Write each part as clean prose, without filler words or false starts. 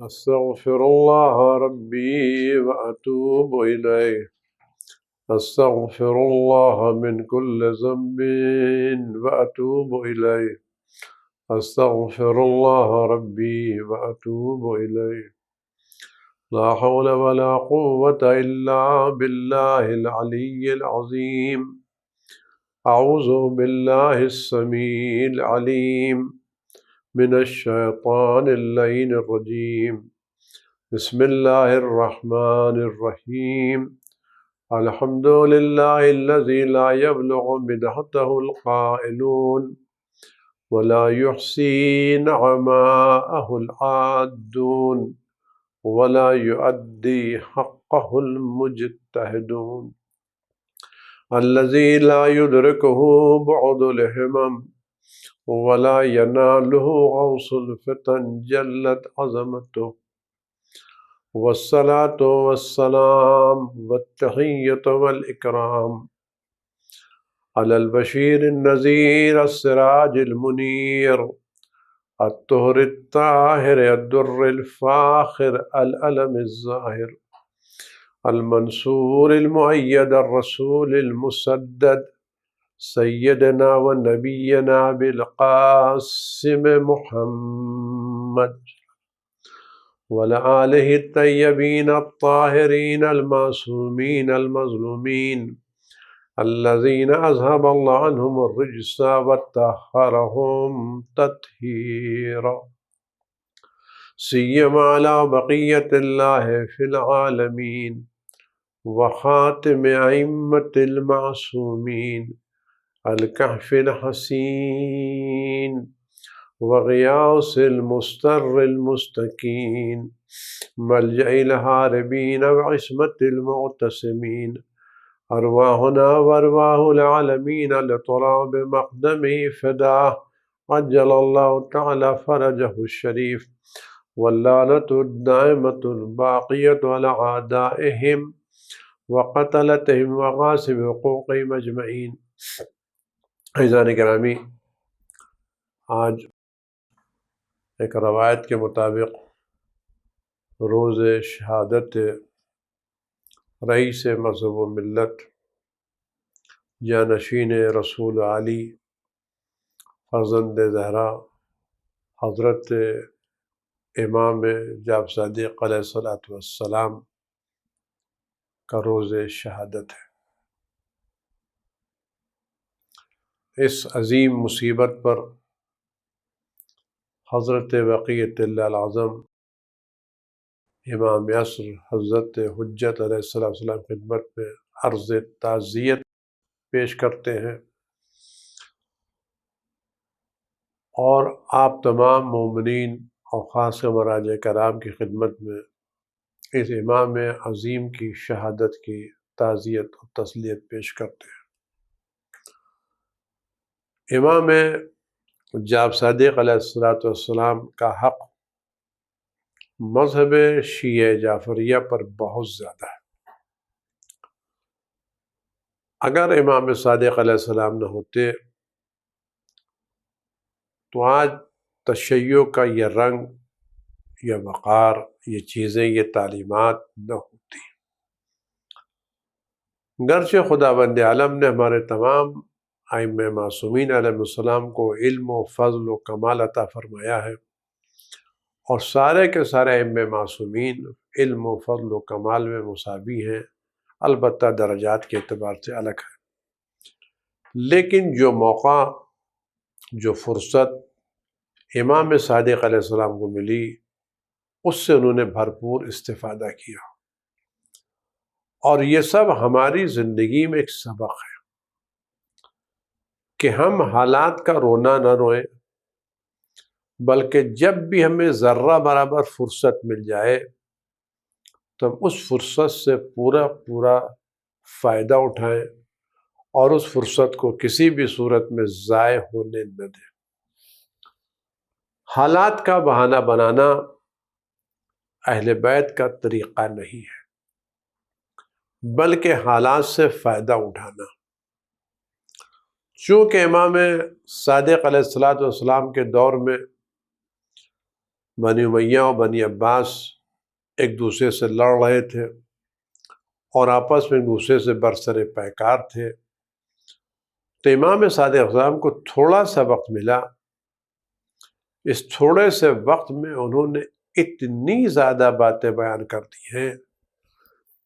أستغفر الله ربي وأتوب إليه. أستغفر الله من كل ذنب وأتوب إليه. أستغفر الله ربي وأتوب إليه. لا حول ولا قوة إلا بالله العلي العظيم. أعوذ بالله السميع العليم من الشيطان اللعين الرجيم. بسم الله الرحمن الرحيم. الحمد لله الذي لا يبلغ مدحته القائلون ولا يحصي نعماءه العادون ولا يؤدي حقه المجتهدون. الذي لا يدركه بعد الهمم ولا يناله غوص الفتن جلت عظمته. والصلاة والسلام والتحية والإكرام على البشير النذير السراج المنير الطهر الطاهر الدر الفاخر الألم الظاهر المنصور المؤيد الرسول المسدد سيدنا ونبينا بالقاسم محمد وعلى آلہ الطیبین الطاہرین المعصومین المظلومین الذین اذهب اللہ عنہم الرجس وطہرہم تطہیرا سیما علی بقیت اللہ فی العالمین وخاتم ائمۃ المعصومین الکہف الحسین وغیاث المستر المستقین ملجأ الہاربین وعصمت المعتصمین ارواحنا وارواح العالمین لتراب مقدمہ فدا عجل اللہ تعالی فرجہ الشریف واللعنۃ الدائمۃ الباقیۃ علی اعدائہم وقتلتہم وغاصب حقوقہم اجمعین۔ عزیزان گرامی، آج ایک روایت کے مطابق روز شہادت رئیس مذہب و ملت جانشین رسول علی فرزند زہرا حضرت امام جعفر صادق علیہ السلام کا روز شہادت ہے۔ اس عظیم مصیبت پر حضرت بقیت اللہ العظم امام عصر حضرت حجت علیہ السلام خدمت میں عرض تعزیت پیش کرتے ہیں، اور آپ تمام مومنین اور خاص مراجع کرام کی خدمت میں اس امام عظیم کی شہادت کی تعزیت اور تسلیت پیش کرتے ہیں۔ امام جعفر صادق علیہ السلام کا حق مذہب شیعہ جعفریہ پر بہت زیادہ ہے۔ اگر امام صادق علیہ السلام نہ ہوتے تو آج تشیع کا یہ رنگ، یہ وقار، یہ چیزیں، یہ تعلیمات نہ ہوتی۔ گرچہ خداوند عالم نے ہمارے تمام ائمہ معصومین علیہ السلام کو علم و فضل و کمال عطا فرمایا ہے، اور سارے کے سارے ائمہ معصومین علم و فضل و کمال میں مساوی ہیں، البتہ درجات کے اعتبار سے الگ ہے، لیکن جو موقع، جو فرصت امام صادق علیہ السلام کو ملی، اس سے انہوں نے بھرپور استفادہ کیا، اور یہ سب ہماری زندگی میں ایک سبق ہے کہ ہم حالات کا رونا نہ روئیں، بلکہ جب بھی ہمیں ذرہ برابر فرصت مل جائے تو ہم اس فرصت سے پورا فائدہ اٹھائیں اور اس فرصت کو کسی بھی صورت میں ضائع ہونے نہ دیں۔ حالات کا بہانہ بنانا اہل بیت کا طریقہ نہیں ہے، بلکہ حالات سے فائدہ اٹھانا۔ چونکہ امام صادق علیہ السلام کے دور میں بنی امیہ اور بنی عباس ایک دوسرے سے لڑ رہے تھے اور آپس میں ایک دوسرے سے برسر پیکار تھے، تو امام صادق اعظم کو تھوڑا سا وقت ملا۔ اس تھوڑے سے وقت میں انہوں نے اتنی زیادہ باتیں بیان کر دی ہیں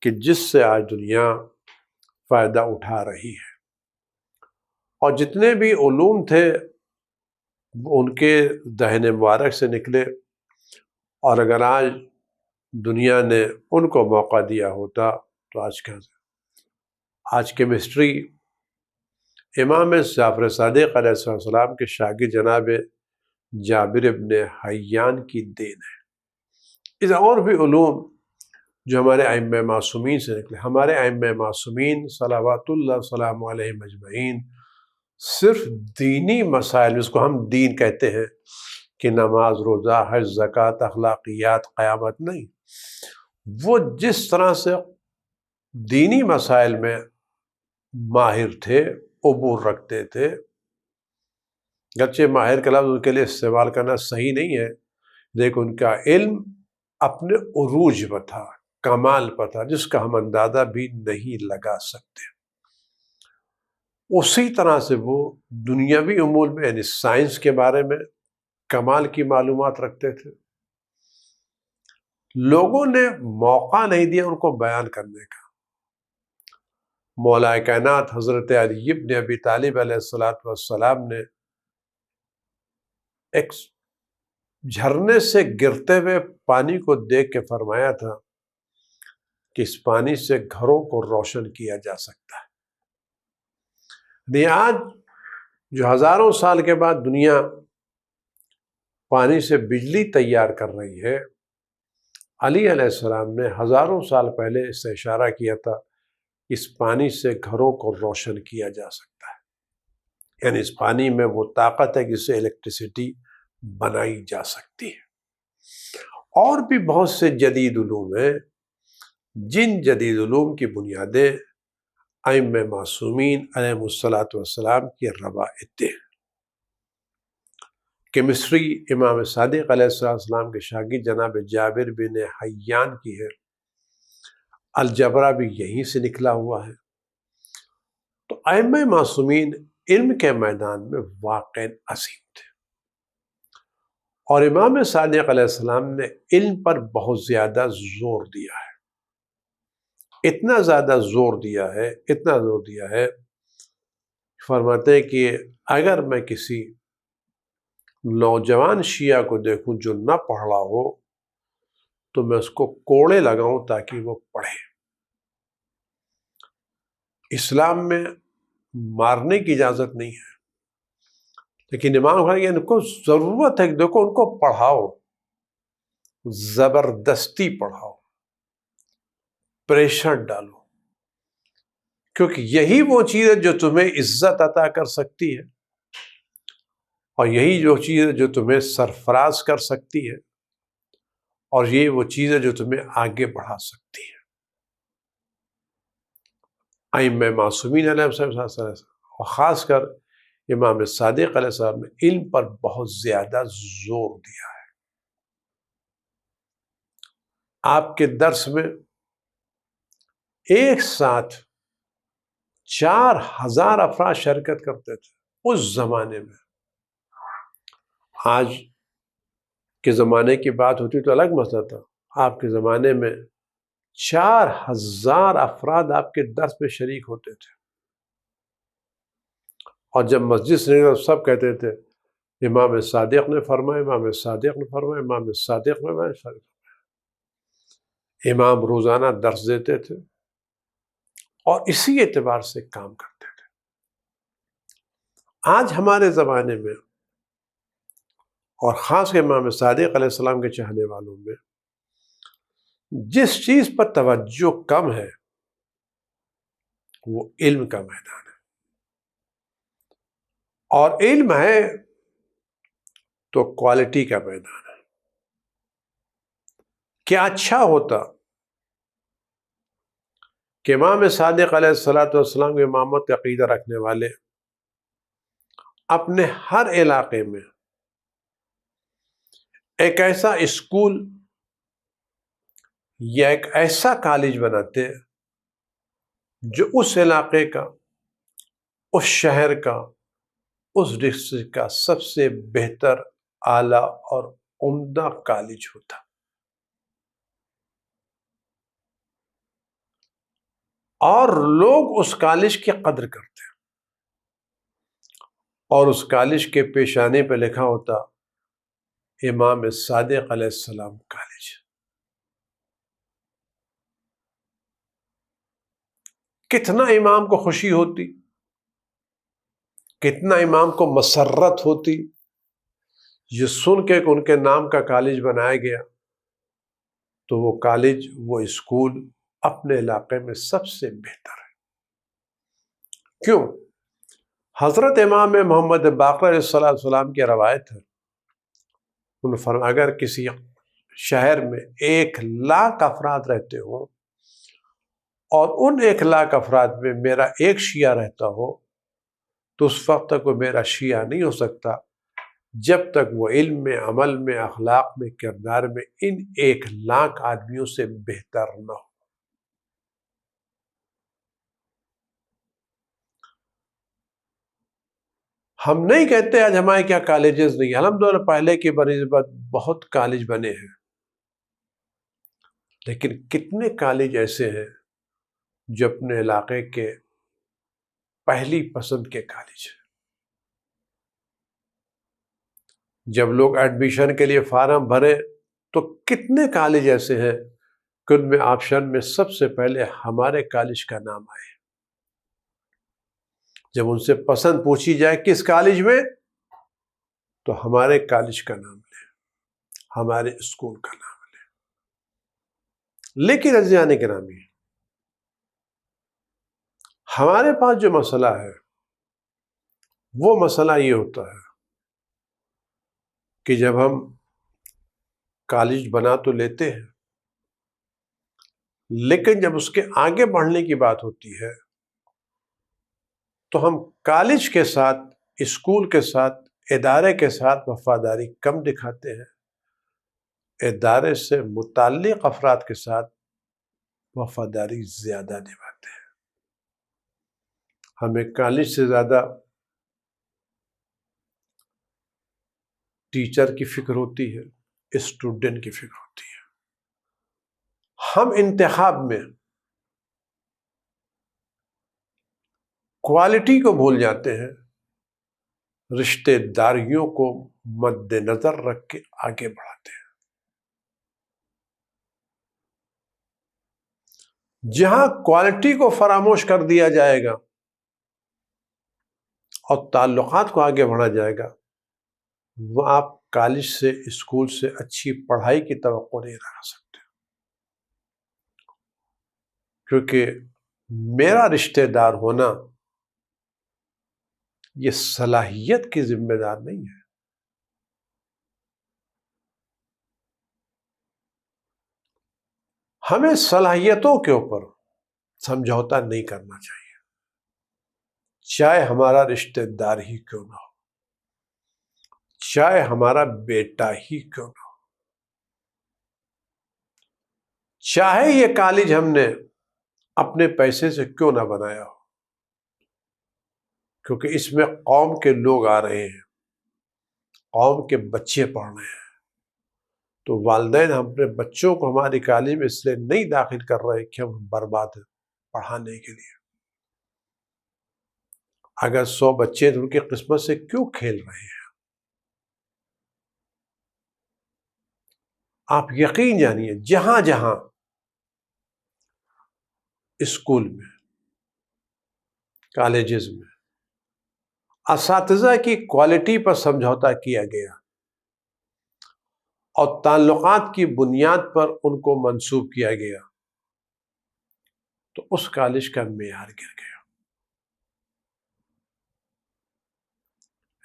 کہ جس سے آج دنیا فائدہ اٹھا رہی ہے، اور جتنے بھی علوم تھے ان کے دہن مبارک سے نکلے، اور اگر آج دنیا نے ان کو موقع دیا ہوتا تو آج کیمسٹری امام جعفر صادق علیہ السلام کے شاگرد جناب جابر ابن حیان کی دین ہے۔ اس اور بھی علوم جو ہمارے ائمہ معصومین سے نکلے، ہمارے ائمہ معصومین صلوات اللہ وسلام علیہ مجمعین صرف دینی مسائل، جس کو ہم دین کہتے ہیں کہ نماز، روزہ، حج، زکوٰۃ، اخلاقیات، قیامت، نہیں، وہ جس طرح سے دینی مسائل میں ماہر تھے، عبور رکھتے تھے، گرچہ ماہر کا لفظ ان کے لیے استعمال کرنا صحیح نہیں ہے، لیکن ان کا علم اپنے عروج پر تھا، کمال پر تھا، جس کا ہم اندازہ بھی نہیں لگا سکتے۔ اسی طرح سے وہ دنیاوی امور میں، یعنی سائنس کے بارے میں کمال کی معلومات رکھتے تھے۔ لوگوں نے موقع نہیں دیا ان کو بیان کرنے کا۔ مولا کائنات حضرت علی بن ابی طالب علیہ السلام نے ایک جھرنے سے گرتے ہوئے پانی کو دیکھ کے فرمایا تھا کہ اس پانی سے گھروں کو روشن کیا جا سکتا ہے۔ آج جو ہزاروں سال کے بعد دنیا پانی سے بجلی تیار کر رہی ہے، علی علیہ السلام نے ہزاروں سال پہلے اس سے اشارہ کیا تھا، اس پانی سے گھروں کو روشن کیا جا سکتا ہے، یعنی اس پانی میں وہ طاقت ہے جس سے الیکٹریسٹی بنائی جا سکتی ہے۔ اور بھی بہت سے جدید علوم ہیں، جن جدید علوم کی بنیادیں ائمہ معصومین علیہ السلام کی روایتیں ہیں۔ کیمسٹری امام صادق علیہ السلام کے شاگرد جناب جابر بن حیان کی ہے، الجبرا بھی یہیں سے نکلا ہوا ہے۔ تو ائمہ معصومین علم کے میدان میں واقع عظیم تھے، اور امام صادق علیہ السلام نے علم پر بہت زیادہ زور دیا ہے، اتنا زیادہ زور دیا ہے، فرماتے ہیں کہ اگر میں کسی نوجوان شیعہ کو دیکھوں جو نہ پڑھ رہا ہو تو میں اس کو کوڑے لگاؤں تاکہ وہ پڑھے۔ اسلام میں مارنے کی اجازت نہیں ہے، لیکن امام کہ ان کو ضرورت ہے کہ دیکھو ان کو پڑھاؤ، زبردستی پڑھاؤ، پریشر ڈالو، کیونکہ یہی وہ چیز ہے جو تمہیں عزت عطا کر سکتی ہے، اور یہی جو چیز ہے جو تمہیں سرفراز کر سکتی ہے، اور یہی وہ چیز ہے جو تمہیں آگے بڑھا سکتی ہے۔ ائمہ معصومین علیہ السلام اور خاص کر امام صادق علیہ السلام نے علم پر بہت زیادہ زور دیا ہے۔ آپ کے درس میں ایک ساتھ 4000 افراد شرکت کرتے تھے اس زمانے میں۔ آج کے زمانے کی بات ہوتی تو الگ مسئلہ تھا، آپ کے زمانے میں 4000 افراد آپ کے درس میں شریک ہوتے تھے، اور جب مسجد سے نکلے سب کہتے تھے امام صادق نے فرمایا، امام صادق نے فرمایا، امام صادق نے فرمایا۔ امام روزانہ درس دیتے تھے اور اسی اعتبار سے کام کرتے تھے۔ آج ہمارے زمانے میں، اور خاص کر امام صادق علیہ السلام کے چاہنے والوں میں، جس چیز پر توجہ کم ہے وہ علم کا میدان ہے، اور علم ہے تو کوالٹی کا میدان ہے۔ کیا اچھا ہوتا کہ امام صادق علیہ السلام کے امامت کا عقیدہ رکھنے والے اپنے ہر علاقے میں ایک ایسا اسکول یا ایک ایسا کالج بناتے جو اس علاقے کا، اس شہر کا، اس ڈسٹرکٹ کا سب سے بہتر، اعلیٰ اور عمدہ کالج ہوتا، اور لوگ اس کالج کی قدر کرتے، اور اس کالج کے پیشانے پہ لکھا ہوتا امام صادق علیہ السلام کالج۔ کتنا امام کو خوشی ہوتی، کتنا امام کو مسرت ہوتی یہ سن کے کہ ان کے نام کا کالج بنایا گیا، تو وہ کالج، وہ اسکول اپنے علاقے میں سب سے بہتر ہے۔ کیوں؟ حضرت امام محمد باقر علیہ السلام کی روایت ہے، انہوں نے فرمایا اگر کسی شہر میں 1,00,000 افراد رہتے ہوں اور ان 1,00,000 افراد میں میرا ایک شیعہ رہتا ہو تو اس وقت تک وہ میرا شیعہ نہیں ہو سکتا جب تک وہ علم میں، عمل میں، اخلاق میں، کردار میں ان 1,00,000 آدمیوں سے بہتر نہ ہو۔ ہم نہیں کہتے آج ہمارے کیا کالجز نہیں، الحمدللہ پہلے کی بنسبت بہت کالج بنے ہیں، لیکن کتنے کالج ایسے ہیں جو اپنے علاقے کے پہلی پسند کے کالج ہیں۔ جب لوگ ایڈمیشن کے لیے فارم بھرے تو کتنے کالج ایسے ہیں کہ ان میں آپشن میں سب سے پہلے ہمارے کالج کا نام آئے۔ جب ان سے پسند پوچھی جائے کس کالج میں، تو ہمارے کالج کا نام لیں، ہمارے اسکول کا نام لیں۔ لیکن عزیزان گرامی، ہمارے پاس جو مسئلہ ہے وہ مسئلہ یہ ہوتا ہے کہ جب ہم کالج بنا تو لیتے ہیں، لیکن جب اس کے آگے بڑھنے کی بات ہوتی ہے تو ہم کالج کے ساتھ، اسکول کے ساتھ، ادارے کے ساتھ وفاداری کم دکھاتے ہیں، ادارے سے متعلق افراد کے ساتھ وفاداری زیادہ نبھاتے ہیں۔ ہمیں کالج سے زیادہ ٹیچر کی فکر ہوتی ہے، اسٹوڈنٹ کی فکر ہوتی ہے۔ ہم انتخاب میں کوالٹی کو بھول جاتے ہیں، رشتہ داریوں کو مد نظر رکھ کے آگے بڑھاتے ہیں۔ جہاں کوالٹی کو فراموش کر دیا جائے گا اور تعلقات کو آگے بڑھا جائے گا، وہ آپ کالج سے، اسکول سے اچھی پڑھائی کی توقع نہیں رکھ سکتے، کیونکہ میرا رشتہ دار ہونا یہ صلاحیت کی ذمہ دار نہیں ہے۔ ہمیں صلاحیتوں کے اوپر سمجھوتا نہیں کرنا چاہیے، چاہے ہمارا رشتہ دار ہی کیوں نہ ہو، چاہے ہمارا بیٹا ہی کیوں نہ ہو، چاہے یہ کالج ہم نے اپنے پیسے سے کیوں نہ بنایا ہو، کیونکہ اس میں قوم کے لوگ آ رہے ہیں، قوم کے بچے پڑھ رہے ہیں، تو والدین ہم اپنے بچوں کو ہماری کالج میں اس لیے نہیں داخل کر رہے کہ ہم برباد ہیں پڑھانے کے لیے۔ اگر 100 بچے ان کی قسمت سے کیوں کھیل رہے ہیں؟ آپ یقین جانیے جہاں جہاں اسکول میں، کالجز میں اساتذہ کی کوالٹی پر سمجھوتا کیا گیا اور تعلقات کی بنیاد پر ان کو منسوب کیا گیا، تو اس کالج کا معیار گر گیا۔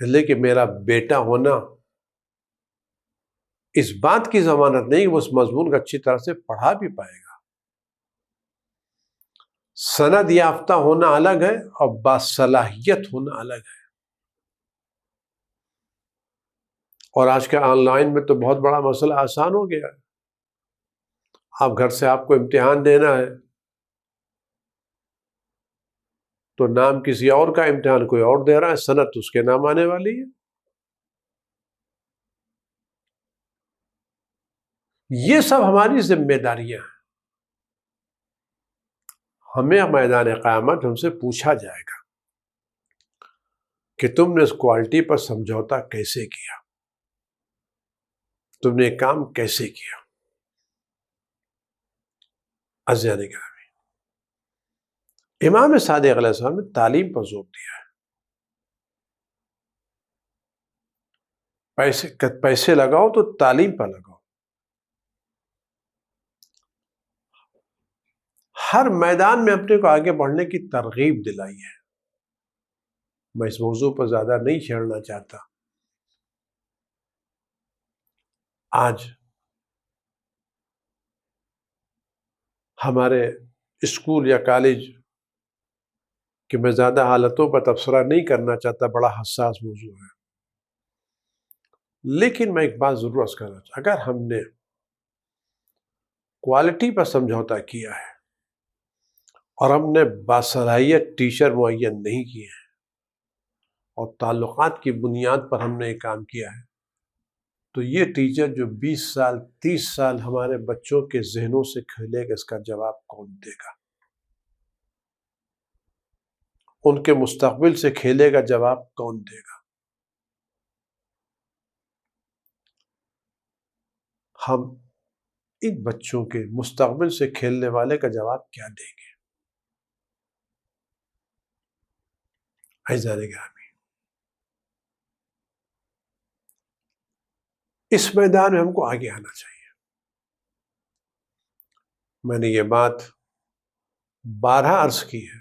لیکن میرا بیٹا ہونا اس بات کی ضمانت نہیں وہ اس مضمون کو اچھی طرح سے پڑھا بھی پائے گا۔ سند یافتہ ہونا الگ ہے اور باصلاحیت ہونا الگ ہے۔ اور آج کے آن لائن میں تو بہت بڑا مسئلہ آسان ہو گیا ہے. آپ گھر سے آپ کو امتحان دینا ہے تو نام کسی اور کا، امتحان کوئی اور دے رہا ہے، سند اس کے نام آنے والی ہے. یہ سب ہماری ذمہ داریاں ہیں. ہمیں میدان قیامت ہم سے پوچھا جائے گا کہ تم نے اس کوالٹی پر سمجھوتا کیسے کیا، تم نے کام کیسے کیا. عزیزان گرامی، امام صادق علیہ السلام نے تعلیم پر زور دیا ہے. پیسے لگاؤ تو تعلیم پر لگاؤ. ہر میدان میں اپنے کو آگے بڑھنے کی ترغیب دلائی ہے. میں اس موضوع پر زیادہ نہیں چھیڑنا چاہتا. آج ہمارے اسکول یا کالج کہ میں زیادہ حالتوں پر تبصرہ نہیں کرنا چاہتا، بڑا حساس موضوع ہے، لیکن میں ایک بات ضرور عرض کرنا چاہتا. اگر ہم نے کوالٹی پر سمجھوتا کیا ہے اور ہم نے باصلاحیت ٹیچر معین نہیں کیے ہیں اور تعلقات کی بنیاد پر ہم نے یہ کام کیا ہے، تو یہ ٹیچر جو 20 سال 30 سال ہمارے بچوں کے ذہنوں سے کھیلے گا، اس کا جواب کون دے گا؟ ان کے مستقبل سے کھیلے گا، جواب کون دے گا؟ ہم ان بچوں کے مستقبل سے کھیلنے والے کا جواب کیا دیں گے؟ عزیزان گرامی، اس میدان میں ہم کو آگے آنا چاہیے. میں نے یہ بات بارہا عرض کی ہے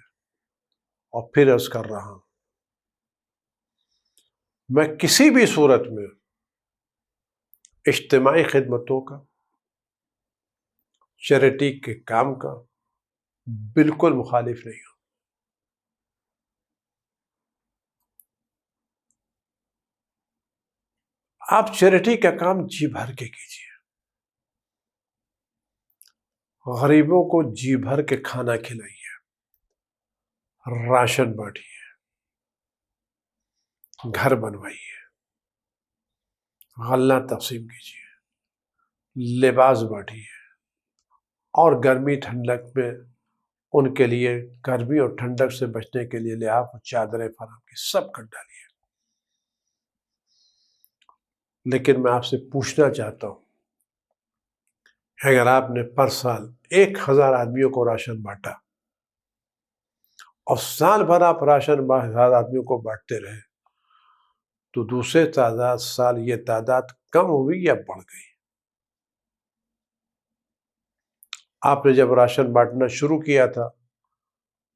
اور پھر عرض کر رہا ہوں. میں کسی بھی صورت میں اجتماعی خدمتوں کا، چیریٹی کے کام کا بالکل مخالف نہیں ہوں. آپ چیریٹی کا کام جی بھر کے کیجیے، غریبوں کو جی بھر کے کھانا کھلائیے، راشن بانٹیے، گھر بنوائیے، غلہ تقسیم کیجیے، لباس بانٹیے، اور گرمی ٹھنڈک میں ان کے لیے گرمی اور ٹھنڈک سے بچنے کے لیے لحاف اور چادریں فراہم کی، سب کر ڈالیے. لیکن میں آپ سے پوچھنا چاہتا ہوں، اگر آپ نے پر سال 1000 آدمیوں کو راشن بانٹا اور سال بھر آپ راشن 1000 آدمیوں کو بانٹتے رہے، تو دوسرے سال یہ تعداد کم ہوئی یا بڑھ گئی؟ آپ نے جب راشن بانٹنا شروع کیا تھا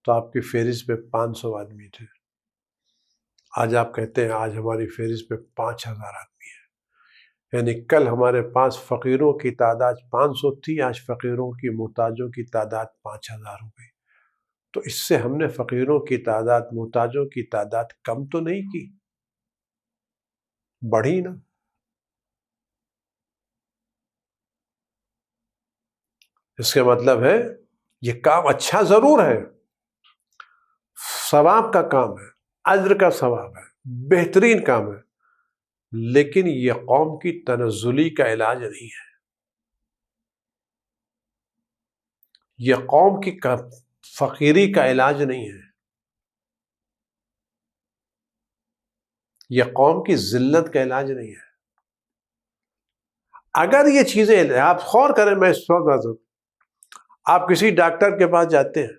تو آپ کی فہرست پہ 500 آدمی تھے. آج آپ کہتے ہیں آج ہماری فہرست پہ 5000 آدمی ہے. یعنی کل ہمارے پاس فقیروں کی تعداد 500 تھی، آج فقیروں کی محتاجوں کی تعداد 5000 ہو گئی. تو اس سے ہم نے فقیروں کی تعداد، محتاجوں کی تعداد کم تو نہیں کی، بڑھی نا. اس کا مطلب ہے یہ کام اچھا ضرور ہے، ثواب کا کام ہے، اجر کا ثواب ہے، بہترین کام ہے، لیکن یہ قوم کی تنزلی کا علاج نہیں ہے. یہ قوم کی فقیری کا علاج نہیں ہے. یہ قوم کی ذلت کا علاج نہیں ہے. اگر یہ چیزیں آپ غور کریں، میں اس وقت آپ کسی ڈاکٹر کے پاس جاتے ہیں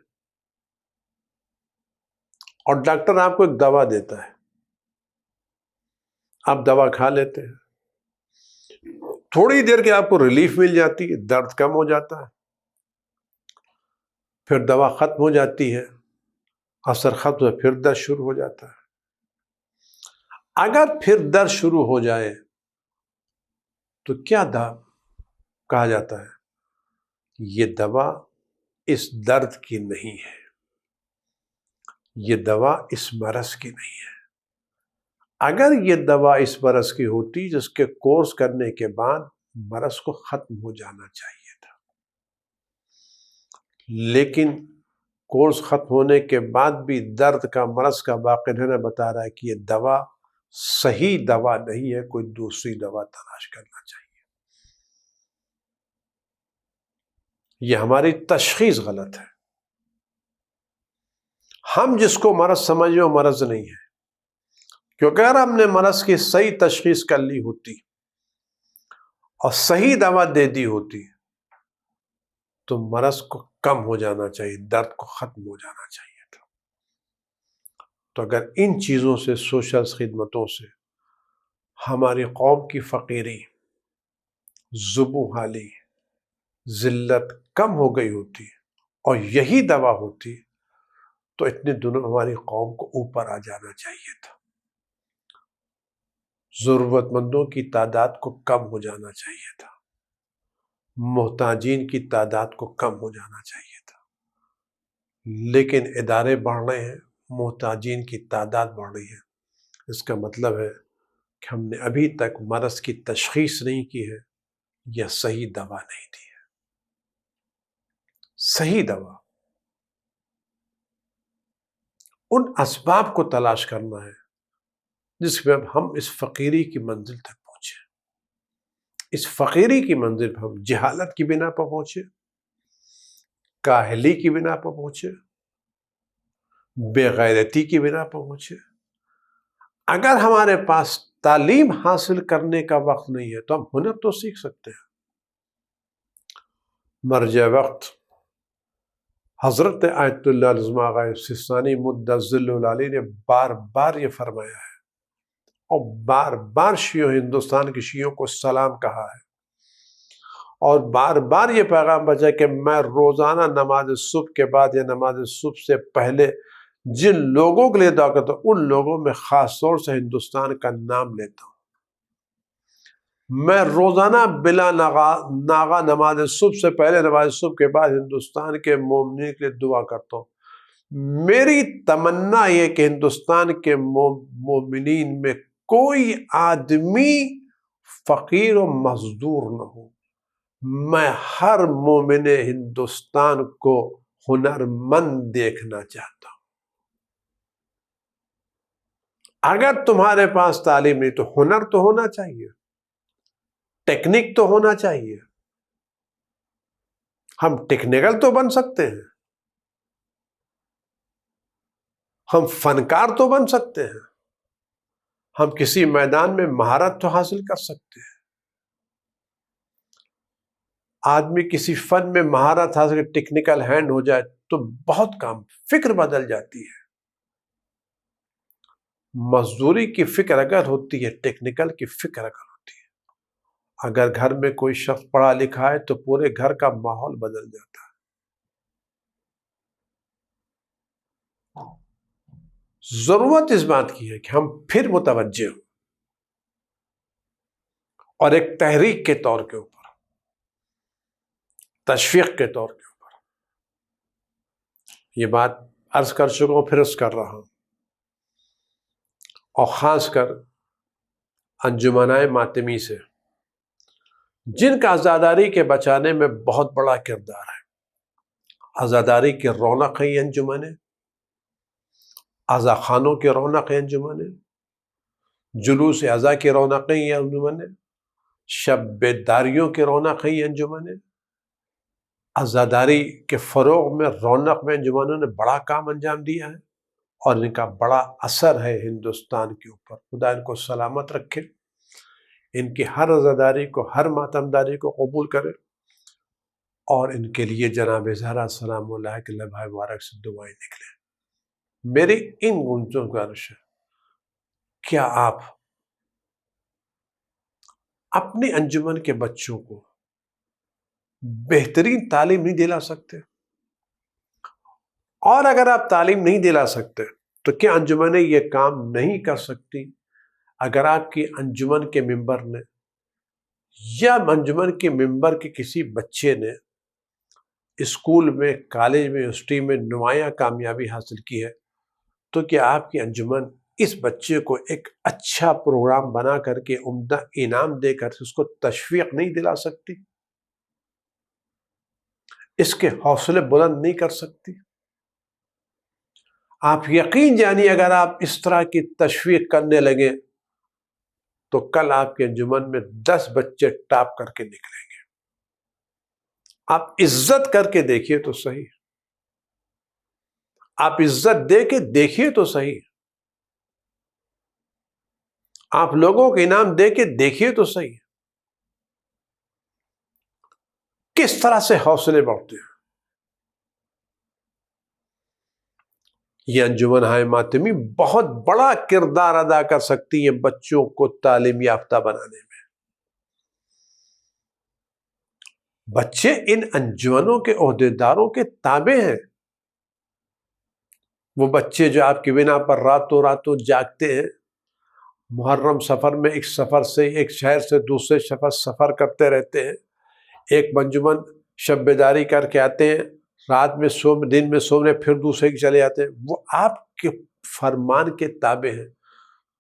اور ڈاکٹر آپ کو ایک دوا دیتا ہے، آپ دوا کھا لیتے ہیں، تھوڑی دیر کے آپ کو ریلیف مل جاتی ہے، درد کم ہو جاتا ہے، پھر دوا ختم ہو جاتی ہے، اثر ختم ہو، پھر درد شروع ہو جاتا ہے. اگر پھر درد شروع ہو جائے تو کیا کہا جاتا ہے؟ یہ دوا اس درد کی نہیں ہے، یہ دوا اس مرض کی نہیں ہے. اگر یہ دوا اس مرض کی ہوتی جس کے کورس کرنے کے بعد مرض کو ختم ہو جانا چاہیے تھا، لیکن کورس ختم ہونے کے بعد بھی درد کا مرض کا باقی رہنا بتا رہا ہے کہ یہ دوا صحیح دوا نہیں ہے، کوئی دوسری دوا تلاش کرنا چاہیے۔ یہ ہماری تشخیص غلط ہے۔ ہم جس کو مرض سمجھیں وہ مرض نہیں ہے، کیونکہ اگر ہم نے مرض کی صحیح تشخیص کر لی ہوتی اور صحیح دوا دے دی ہوتی تو مرض کو کم ہو جانا چاہیے، درد کو ختم ہو جانا چاہیے تھا۔ تو اگر ان چیزوں سے، سوشل خدمتوں سے ہماری قوم کی فقیری، زبوں حالی، ذلت کم ہو گئی ہوتی اور یہی دوا ہوتی تو اتنے دنوں ہماری قوم کو اوپر آ جانا چاہیے تھا، ضرورت مندوں کی تعداد کو کم ہو جانا چاہیے تھا، محتاجین کی تعداد کو کم ہو جانا چاہیے تھا، لیکن ادارے بڑھ رہے ہیں، محتاجین کی تعداد بڑھ رہی ہے۔ اس کا مطلب ہے کہ ہم نے ابھی تک مرض کی تشخیص نہیں کی ہے یا صحیح دوا نہیں دی ہے۔ صحیح دوا ان اسباب کو تلاش کرنا ہے جس میں ہم اس فقیری کی منزل تک پہنچے۔ اس فقیری کی منزل پر ہم جہالت کی بنا پر پہنچے، کاہلی کی بنا پر پہنچے، بے غیرتی کی بنا پر پہنچے۔ اگر ہمارے پاس تعلیم حاصل کرنے کا وقت نہیں ہے تو ہم ہنر تو سیکھ سکتے ہیں۔ مرجع وقت حضرت آیت اللہ العظمہ آغا سستانی مدظل العلی نے بار بار یہ فرمایا ہے اور بار بار ہندوستان کے شیعوں کو سلام کہا ہے اور بار بار یہ پیغام بھیجا کہ میں روزانہ نماز صبح کے بعد یا نماز صبح سے پہلے جن لوگوں کے لیے دعا کرتا ہوں ان لوگوں میں خاص طور سے ہندوستان کا نام لیتا ہوں۔ میں روزانہ بلا ناغا نماز صبح سے پہلے نماز صبح کے بعد ہندوستان کے مومنین کے لیے دعا کرتا ہوں۔ میری تمنا یہ کہ ہندوستان کے مومنین میں کوئی آدمی فقیر و مزدور نہ ہو۔ میں ہر مومن ہندوستان کو ہنرمند دیکھنا چاہتا ہوں۔ اگر تمہارے پاس تعلیم نہیں تو ہنر تو ہونا چاہیے، ٹیکنیک تو ہونا چاہیے۔ ہم ٹیکنیکل تو بن سکتے ہیں، ہم فنکار تو بن سکتے ہیں، ہم کسی میدان میں مہارت تو حاصل کر سکتے ہیں۔ آدمی کسی فن میں مہارت حاصل کر ٹیکنیکل ہینڈ ہو جائے تو بہت کام، فکر بدل جاتی ہے۔ مزدوری کی فکر اگر ہوتی ہے، ٹیکنیکل کی فکر اگر ہوتی ہے، اگر گھر میں کوئی شخص پڑھا لکھا ہے تو پورے گھر کا ماحول بدل جاتا ہے۔ ضرورت اس بات کی ہے کہ ہم پھر متوجہ ہوں اور ایک تحریک کے طور کے اوپر، تشویق کے طور کے اوپر یہ بات عرض کر چکا ہوں، پھر عرض کر رہا ہوں، اور خاص کر انجمنائے ماتمی سے جن کا عزاداری کے بچانے میں بہت بڑا کردار ہے۔ عزاداری کی رونق ہے یہ انجمنیں، عزا خانوں کی رونق ہے انجمنیں، جلوس عزا کی رونق ہے یہ انجمنیں، شب بیداریوں کی رونق ہے یہ انجمنیں۔ عزاداری کے فروغ میں، رونق میں انجمنوں نے بڑا کام انجام دیا ہے اور ان کا بڑا اثر ہے ہندوستان کے اوپر۔ خدا ان کو سلامت رکھے، ان کی ہر عزاداری کو، ہر ماتمداری کو قبول کرے اور ان کے لیے جناب زہرا سلام اللہ کے لبھائے مبارک سے دعائیں نکلے۔ میری ان گنجوں کا عرض ہے، کیا آپ اپنی انجمن کے بچوں کو بہترین تعلیم نہیں دلا سکتے؟ اور اگر آپ تعلیم نہیں دلا سکتے تو کیا انجمنیں یہ کام نہیں کر سکتی؟ اگر آپ کی انجمن کے ممبر نے یا انجمن کے ممبر کے کسی بچے نے اسکول میں، کالج میں، یونیورسٹی میں نمایاں کامیابی حاصل کی ہے تو کیا آپ کی انجمن اس بچے کو ایک اچھا پروگرام بنا کر کے عمدہ انعام دے کر اس کو تشویق نہیں دلا سکتی؟ اس کے حوصلے بلند نہیں کر سکتی؟ آپ یقین جانیے اگر آپ اس طرح کی تشویق کرنے لگے تو کل آپ کے انجمن میں 10 بچے ٹاپ کر کے نکلیں گے۔ آپ عزت کر کے دیکھیے تو صحیح، آپ عزت دے کے دیکھیے تو صحیح، آپ لوگوں کو انعام دے کے دیکھیے تو صحیح، کس طرح سے حوصلے بڑھتے ہیں۔ یہ انجمن ماتمی بہت بڑا کردار ادا کر سکتی ہیں بچوں کو تعلیم یافتہ بنانے میں۔ بچے ان انجمنوں کے عہدیداروں کے تابع ہیں۔ وہ بچے جو آپ کی بنا پر راتوں راتوں جاگتے ہیں، محرم سفر میں ایک سفر سے ایک شہر سے دوسرے شہر سفر کرتے رہتے ہیں، ایک انجمن شب بیداری کر کے آتے ہیں، رات میں دن میں سونے پھر دوسرے کی چلے جاتے ہیں، وہ آپ کے فرمان کے تابع ہیں۔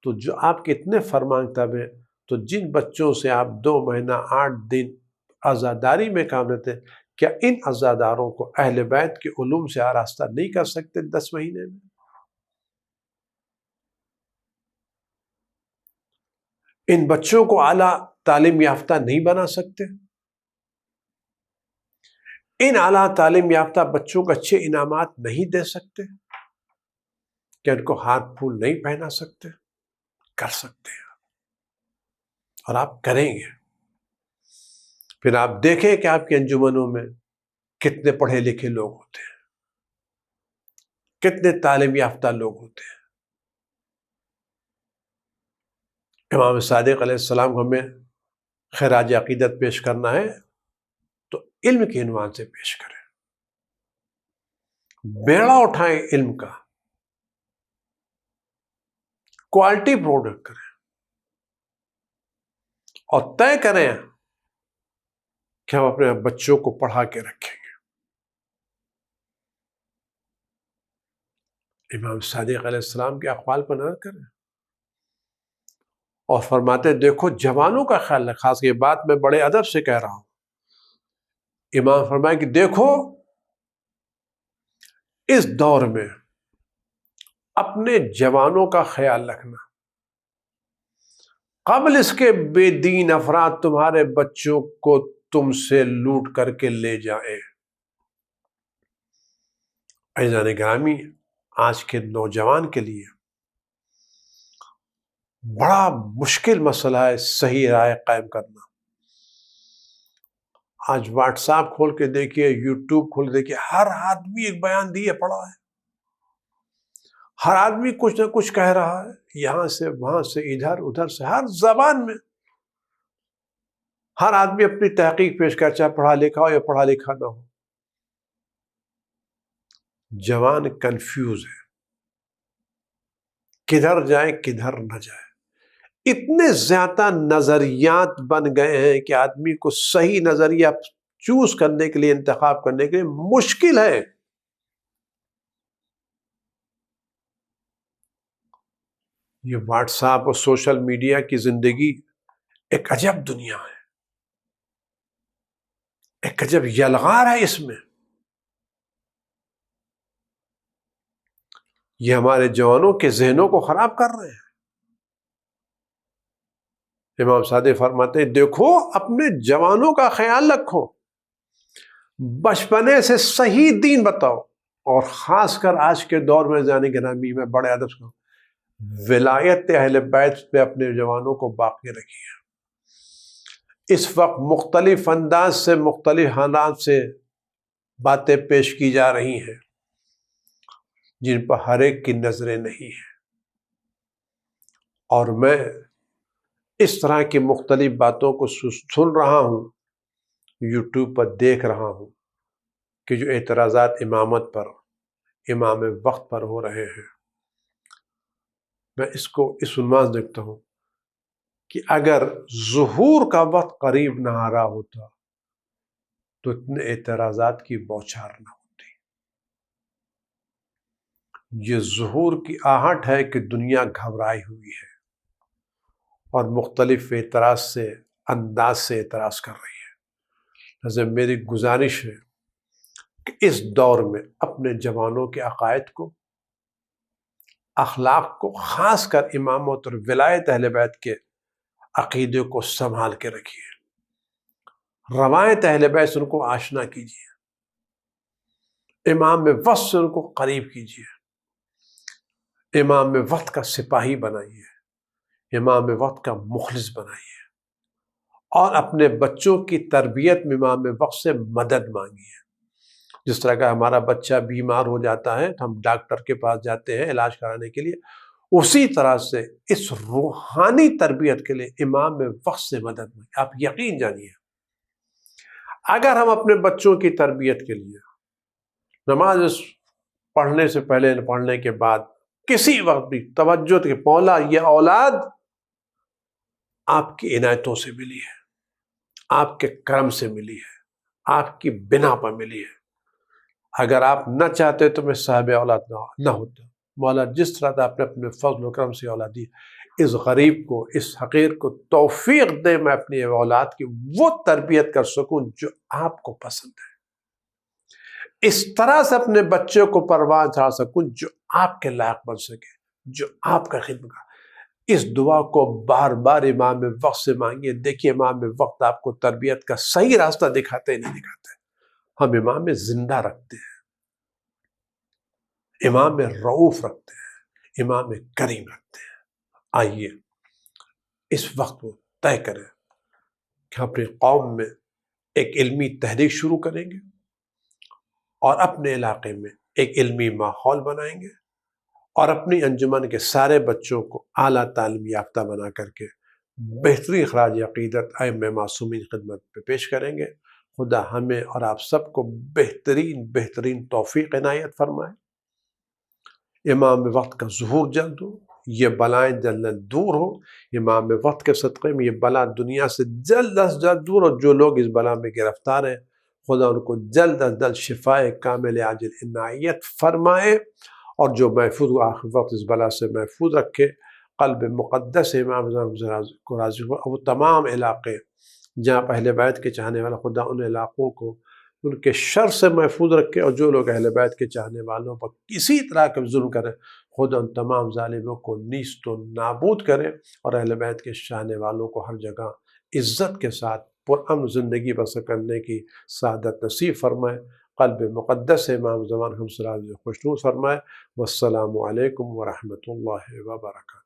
تو جو آپ کے اتنے فرمان کے تابع ہیں، تو جن بچوں سے آپ 2 مہینہ 8 دن عزاداری میں کام لیتے ہیں، کیا ان عزاداروں کو اہل بیت کے علوم سے آراستہ نہیں کر سکتے 10 مہینے میں؟ ان بچوں کو اعلیٰ تعلیم یافتہ نہیں بنا سکتے؟ ان اعلیٰ تعلیم یافتہ بچوں کو اچھے انعامات نہیں دے سکتے؟ کیا ان کو ہاتھ پھول نہیں پہنا سکتے؟ کر سکتے ہیں، اور آپ کریں گے۔ پھر آپ دیکھیں کہ آپ کے انجمنوں میں کتنے پڑھے لکھے لوگ ہوتے ہیں، کتنے تعلیم یافتہ لوگ ہوتے ہیں۔ امام صادق علیہ السلام کو ہمیں خراج عقیدت پیش کرنا ہے تو علم کے عنوان سے پیش کریں، بیڑا اٹھائیں علم کا، کوالٹی پروڈکٹ کریں، اور طے کریں کہ ہم اپنے بچوں کو پڑھا کے رکھیں گے۔ امام صادق علیہ السلام کے اقوال پر نظر کریں، اور فرماتے دیکھو جوانوں کا خیال رکھا، خاص یہ بات میں بڑے ادب سے کہہ رہا ہوں۔ امام فرمائے کہ دیکھو اس دور میں اپنے جوانوں کا خیال رکھنا، قبل اس کے بے دین افراد تمہارے بچوں کو تم سے لوٹ کر کے لے جائیں۔ عزیزان گرامی، آج کے نوجوان کے لیے بڑا مشکل مسئلہ ہے صحیح رائے قائم کرنا۔ آج واٹس ایپ کھول کے دیکھیے، یوٹیوب کھول کے دیکھیے، ہر آدمی ایک بیان دیے پڑا ہے، ہر آدمی کچھ نہ کچھ کہہ رہا ہے، یہاں سے وہاں سے ادھر ادھر سے، ہر زبان میں ہر آدمی اپنی تحقیق پیش کر، چاہے پڑھا لکھا ہو یا پڑھا لکھا نہ ہو۔ جوان کنفیوز ہے، کدھر جائے کدھر نہ جائے۔ اتنے زیادہ نظریات بن گئے ہیں کہ آدمی کو صحیح نظریہ چوز کرنے کے لیے، انتخاب کرنے کے لیے مشکل ہے۔ یہ واٹس ایپ اور سوشل میڈیا کی زندگی ایک عجب دنیا ہے، ایک عجب یلغار ہے اس میں۔ یہ ہمارے جوانوں کے ذہنوں کو خراب کر رہے ہیں۔ امام صادق فرماتے ہیں دیکھو اپنے جوانوں کا خیال رکھو، بچپنے سے صحیح دین بتاؤ، اور خاص کر آج کے دور میں جانے گرامی میں بڑے ادب سے ولایت اہل بیت پہ اپنے جوانوں کو باقی رکھیے۔ اس وقت مختلف انداز سے، مختلف حالات سے باتیں پیش کی جا رہی ہیں جن پر ہر ایک کی نظریں نہیں ہیں، اور میں اس طرح کی مختلف باتوں کو سن رہا ہوں، یوٹیوب پر دیکھ رہا ہوں کہ جو اعتراضات امامت پر، امام وقت پر ہو رہے ہیں، میں اس کو اس عنوان سے دیکھتا ہوں کہ اگر ظہور کا وقت قریب نہ آ رہا ہوتا تو اتنے اعتراضات کی بوچھار نہ ہوتی۔ یہ ظہور کی آہٹ ہے کہ دنیا گھبرائی ہوئی ہے اور مختلف اعتراض سے انداز سے اعتراض کر رہی ہے۔ لہذا میری گزارش ہے کہ اس دور میں اپنے جوانوں کے عقائد کو، اخلاق کو، خاص کر امامت اور ولایت اہل بیت کے عقیدے کو سنبھال کے رکھیے، روایت اہل بیت سے ان کو آشنا کیجیے، امام وقت سے ان کو قریب کیجیے، امام وقت کا سپاہی بنائیے، امام وقت کا مخلص بنائیے، اور اپنے بچوں کی تربیت میں امام وقت سے مدد مانگیے۔ جس طرح کا ہمارا بچہ بیمار ہو جاتا ہے تو ہم ڈاکٹر کے پاس جاتے ہیں علاج کرانے کے لیے، اسی طرح سے اس روحانی تربیت کے لیے امام وقت سے مدد مانگیے۔ آپ یقین جانیے، اگر ہم اپنے بچوں کی تربیت کے لیے نماز پڑھنے سے پہلے، پڑھنے کے بعد، کسی وقت بھی توجہ کہ مولا یہ اولاد آپ کی عنایتوں سے ملی ہے، آپ کے کرم سے ملی ہے، آپ کی بنا پر ملی ہے، اگر آپ نہ چاہتے تو میں صاحب اولاد نہ ہوتا، مولا جس طرح آپ نے اپنے فضل و کرم سے اولاد دی، اس غریب کو، اس حقیر کو توفیق دے میں اپنی اولاد کی وہ تربیت کر سکوں جو آپ کو پسند ہے، اس طرح سے اپنے بچے کو پروان چڑھا سکوں جو آپ کے لائق بن سکے، جو آپ کا خدمت کا۔ اس دعا کو بار بار امام وقت سے مانگیے۔ دیکھیے امام وقت آپ کو تربیت کا صحیح راستہ دکھاتے ہی نہیں دکھاتے، ہم امام زندہ رکھتے ہیں، امام رؤوف رکھتے ہیں، امام کریم رکھتے ہیں۔ آئیے اس وقت کو طے کریں کہ اپنی قوم میں ایک علمی تحریک شروع کریں گے اور اپنے علاقے میں ایک علمی ماحول بنائیں گے اور اپنی انجمن کے سارے بچوں کو اعلیٰ تعلیم یافتہ بنا کر کے بہترین خراج عقیدت ائمہ معصومین خدمت پہ پیش کریں گے۔ خدا ہمیں اور آپ سب کو بہترین توفیق عنایت فرمائے۔ امام وقت کا ظہور جلد ہو، یہ بلائیں جلد دور ہو، امام وقت کے صدقے میں یہ بلا دنیا سے جلد از جلد دور ہو۔ جو لوگ اس بلا میں گرفتار ہیں خدا ان کو جلد از جلد شفائے کامل عاجل عنایت فرمائے، اور جو محفوظ آخر وقت اس بلا سے محفوظ رکھے۔ قلب مقدس امام کو راضی ہو۔ وہ تمام علاقے جہاں اہل بیت کے چاہنے والا، خدا ان علاقوں کو ان کے شر سے محفوظ رکھے، اور جو لوگ اہل بیت کے چاہنے والوں پر کسی طرح کا ظلم کرے خدا ان تمام ظالموں کو نیست و نابود کرے، اور اہل بیت کے چاہنے والوں کو ہر جگہ عزت کے ساتھ پرامن زندگی بسر کرنے کی سعادت نصیب فرمائے۔ قلب مقدس امام زمان ہم صلی اللہ علیہ وسلم خوشنود فرمائے۔ والسلام علیکم ورحمۃ اللہ وبرکاتہ۔